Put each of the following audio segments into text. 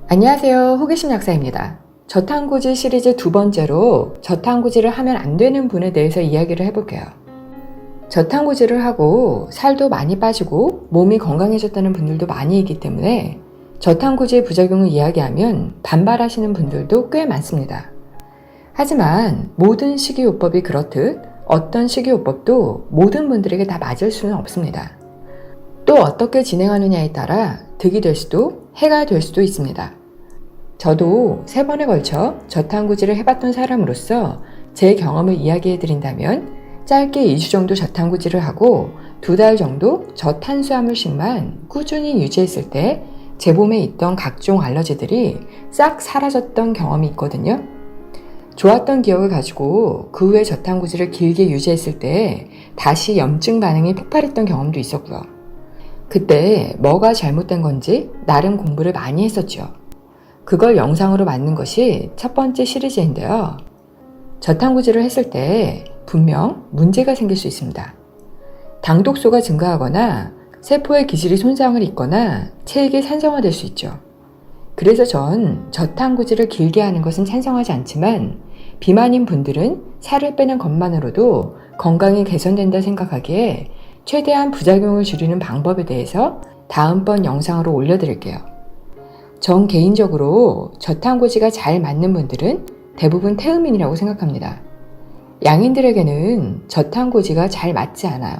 안녕하세요. 호기심 약사입니다. 저탄고지 시리즈 두 번째로 저탄고지를 하면 안 되는 분에 대해서 이야기를 해볼게요. 저탄고지를 하고 살도 많이 빠지고 몸이 건강해졌다는 분들도 많이 있기 때문에 저탄고지의 부작용을 이야기하면 반발하시는 분들도 꽤 많습니다. 하지만 모든 식이요법이 그렇듯 어떤 식이요법도 모든 분들에게 다 맞을 수는 없습니다. 또 어떻게 진행하느냐에 따라 득이 될 수도 해가 될 수도 있습니다. 저도 3번에 걸쳐 저탄고지를 해봤던 사람으로서 제 경험을 이야기해 드린다면 짧게 2주 정도 저탄고지를 하고 2달 정도 저탄수화물식만 꾸준히 유지했을 때 제 몸에 있던 각종 알러지들이 싹 사라졌던 경험이 있거든요. 좋았던 기억을 가지고 그 후에 저탄고지를 길게 유지했을 때 다시 염증 반응이 폭발했던 경험도 있었고요. 그때 뭐가 잘못된 건지 나름 공부를 많이 했었죠. 그걸 영상으로 만든 것이 첫 번째 시리즈인데요. 저탄고지를 했을 때 분명 문제가 생길 수 있습니다. 당독소가 증가하거나 세포의 기질이 손상을 입거나 체액이 산성화될 수 있죠. 그래서 전 저탄고지를 길게 하는 것은 찬성하지 않지만 비만인 분들은 살을 빼는 것만으로도 건강이 개선된다 생각하기에 최대한 부작용을 줄이는 방법에 대해서 다음번 영상으로 올려드릴게요. 전 개인적으로 저탄고지가 잘 맞는 분들은 대부분 태음인이라고 생각합니다. 양인들에게는 저탄고지가 잘 맞지 않아요.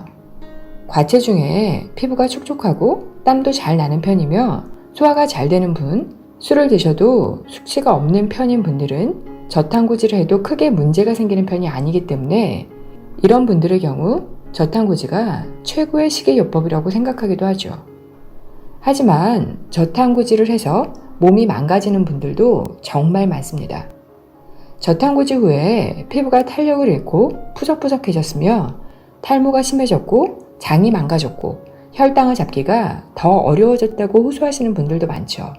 과체 중에 피부가 촉촉하고 땀도 잘 나는 편이며 소화가 잘 되는 분, 술을 드셔도 숙취가 없는 편인 분들은 저탄고지를 해도 크게 문제가 생기는 편이 아니기 때문에 이런 분들의 경우 저탄고지가 최고의 식이요법이라고 생각하기도 하죠. 하지만 저탄고지를 해서 몸이 망가지는 분들도 정말 많습니다. 저탄고지 후에 피부가 탄력을 잃고 푸석푸석해졌으며 탈모가 심해졌고 장이 망가졌고 혈당을 잡기가 더 어려워졌다고 호소하시는 분들도 많죠.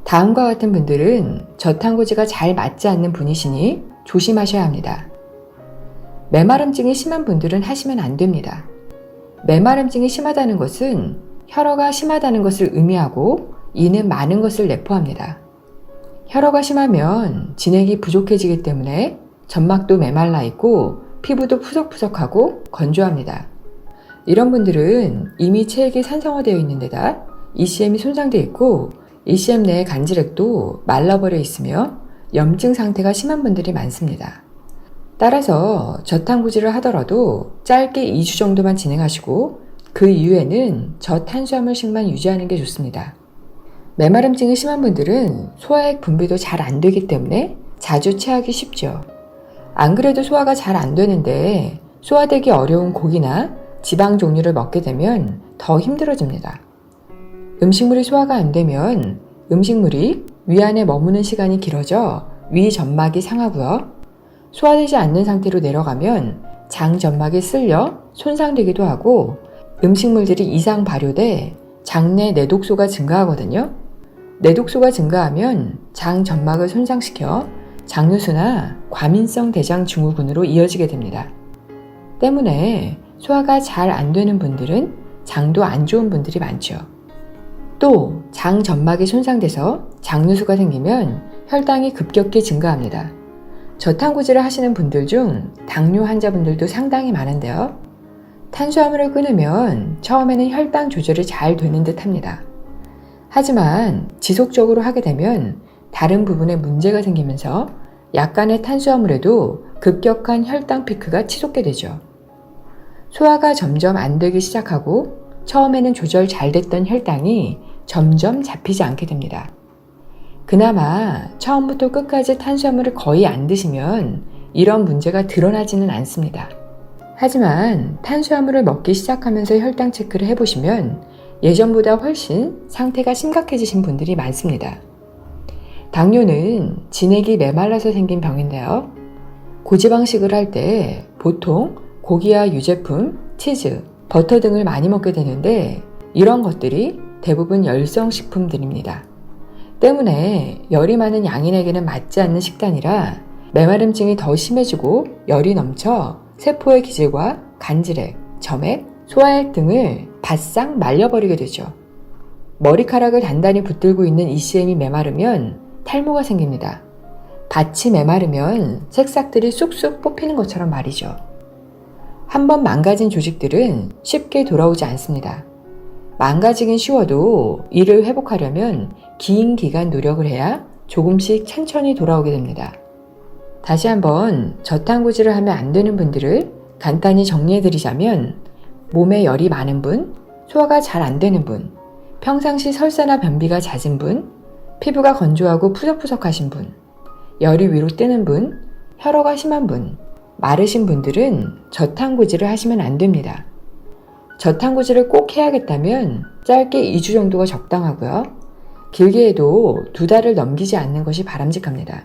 다음과 같은 분들은 저탄고지가 잘 맞지 않는 분이시니 조심하셔야 합니다. 메마름증이 심한 분들은 하시면 안 됩니다. 메마름증이 심하다는 것은 혈어가 심하다는 것을 의미하고 이는 많은 것을 내포합니다. 혈어가 심하면 진액이 부족해지기 때문에 점막도 메말라 있고 피부도 푸석푸석하고 건조합니다. 이런 분들은 이미 체액이 산성화되어 있는 데다 ECM이 손상되어 있고 ECM 내의 간질액도 말라버려 있으며 염증 상태가 심한 분들이 많습니다. 따라서 저탄고지를 하더라도 짧게 2주 정도만 진행하시고 그 이후에는 저탄수화물식만 유지하는 게 좋습니다. 메마름증이 심한 분들은 소화액 분비도 잘 안 되기 때문에 자주 체하기 쉽죠. 안 그래도 소화가 잘 안 되는데 소화되기 어려운 고기나 지방 종류를 먹게 되면 더 힘들어집니다. 음식물이 소화가 안 되면 음식물이 위 안에 머무는 시간이 길어져 위 점막이 상하고요. 소화되지 않는 상태로 내려가면 장 점막이 쓸려 손상되기도 하고 음식물들이 이상 발효돼 장내 내독소가 증가하거든요. 내독소가 증가하면 장 점막을 손상시켜 장누수나 과민성 대장 증후군으로 이어지게 됩니다. 때문에 소화가 잘 안 되는 분들은 장도 안 좋은 분들이 많죠. 또 장 점막이 손상돼서 장누수가 생기면 혈당이 급격히 증가합니다. 저탄고지를 하시는 분들 중 당뇨 환자분들도 상당히 많은데요. 탄수화물을 끊으면 처음에는 혈당 조절이 잘 되는 듯 합니다. 하지만 지속적으로 하게 되면 다른 부분에 문제가 생기면서 약간의 탄수화물에도 급격한 혈당 피크가 치솟게 되죠. 소화가 점점 안 되기 시작하고 처음에는 조절 잘 됐던 혈당이 점점 잡히지 않게 됩니다. 그나마 처음부터 끝까지 탄수화물을 거의 안 드시면 이런 문제가 드러나지는 않습니다. 하지만 탄수화물을 먹기 시작하면서 혈당 체크를 해보시면 예전보다 훨씬 상태가 심각해지신 분들이 많습니다. 당뇨는 진액이 메말라서 생긴 병인데요. 고지방식을 할 때 보통 고기와 유제품, 치즈, 버터 등을 많이 먹게 되는데 이런 것들이 대부분 열성식품들입니다. 때문에 열이 많은 양인에게는 맞지 않는 식단이라 메마름증이 더 심해지고 열이 넘쳐 세포의 기질과 간질액, 점액, 소화액 등을 바싹 말려버리게 되죠. 머리카락을 단단히 붙들고 있는 ECM이 메마르면 탈모가 생깁니다. 밭이 메마르면 새싹들이 쑥쑥 뽑히는 것처럼 말이죠. 한번 망가진 조직들은 쉽게 돌아오지 않습니다. 망가지긴 쉬워도 이를 회복하려면 긴 기간 노력을 해야 조금씩 천천히 돌아오게 됩니다. 다시 한번 저탄고지를 하면 안 되는 분들을 간단히 정리해드리자면 몸에 열이 많은 분, 소화가 잘 안 되는 분, 평상시 설사나 변비가 잦은 분, 피부가 건조하고 푸석푸석하신 분, 열이 위로 뜨는 분, 혈어가 심한 분, 마르신 분들은 저탄고지를 하시면 안 됩니다. 저탄고지를 꼭 해야겠다면 짧게 2주 정도가 적당하고요. 길게 해도 2달을 넘기지 않는 것이 바람직합니다.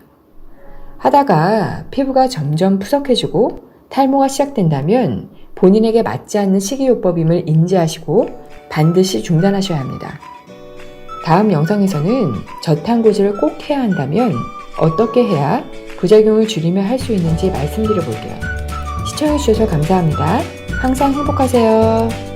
하다가 피부가 점점 푸석해지고 탈모가 시작된다면 본인에게 맞지 않는 식이요법임을 인지하시고 반드시 중단하셔야 합니다. 다음 영상에서는 저탄고지를 꼭 해야 한다면 어떻게 해야 부작용을 줄이며 할 수 있는지 말씀드려 볼게요. 시청해주셔서 감사합니다. 항상 행복하세요.